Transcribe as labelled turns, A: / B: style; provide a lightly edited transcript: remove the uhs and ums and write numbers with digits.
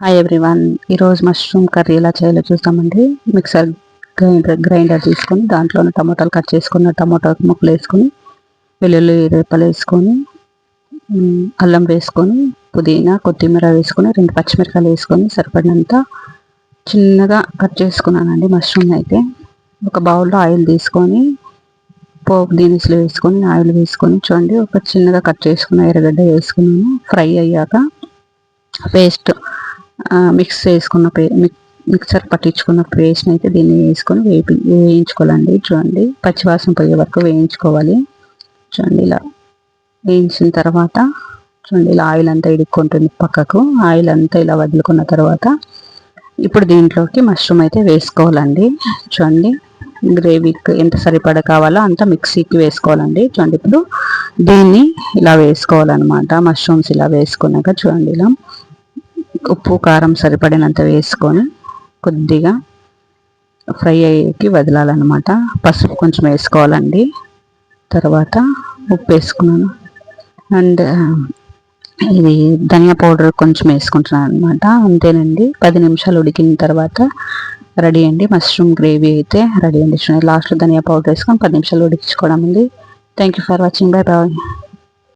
A: Hi everyone, ఈరోజు mushroom curry ఎలా చేయాలో చూస్తామండి. మిక్సర్ గ్రైండర్ తీసుకొని దాంట్లో టమాటాలు కట్ చేసుకున్న టమాటా ముక్కలు వేసుకొని వెల్లుల్లి రేపలు వేసుకొని అల్లం వేసుకొని పుదీనా కొత్తిమీర వేసుకొని 2 పచ్చిమిరపకాయలు వేసుకొని సరిపడినంత చిన్నగా కట్ చేసుకున్నానండి. మష్రూమ్ అయితే ఒక బౌల్లో ఆయిల్ తీసుకొని పోపు దినుసులు వేసుకొని ఆయిల్ వేసుకొని చూడండి ఒక చిన్నగా కట్ చేసుకున్న ఎర్రగడ్డ వేసుకున్నాను. ఫ్రై అయ్యాక పేస్ట్ మిక్స్ చేసుకున్న మిక్సర్ పట్టించుకున్న పేస్ట్ని అయితే దీన్ని వేసుకొని వేయించుకోవాలండి. చూడండి పచ్చివాసన పోయే వరకు వేయించుకోవాలి. చూడండి ఇలా వేయించిన తర్వాత చూడండి ఇలా ఆయిల్ అంతా ఇడుక్కుంటుంది పక్కకు. ఆయిల్ అంతా ఇలా వదులుకున్న తర్వాత ఇప్పుడు దీంట్లోకి మష్రూమ్ అయితే వేసుకోవాలండి. చూడండి గ్రేవీకి ఎంత సరిపడా కావాలో అంత మిక్సీకి వేసుకోవాలండి. చూడండి ఇప్పుడు దీన్ని ఇలా వేసుకోవాలన్నమాట. మష్రూమ్స్ ఇలా వేసుకున్నాక చూడండి ఇలా ఉప్పు కారం సరిపడినంత వేసుకొని కొద్దిగా ఫ్రై అయ్యేకి వదలాలన్నమాట. పసుపు కొంచెం వేసుకోవాలండి. తర్వాత ఉప్పు వేసుకున్నాను అండ్ ఇది ధనియా పౌడర్ కొంచెం వేసుకుంటున్నాను అనమాట. అంతేనండి. 10 నిమిషాలు ఉడికిన తర్వాత రెడీ అండి. మష్రూమ్ గ్రేవీ అయితే రెడీ అండి. లాస్ట్లో ధనియా పౌడర్ వేసుకొని 10 నిమిషాలు ఉడికించుకోవడం అండి. Thank you for watching. Bye bye.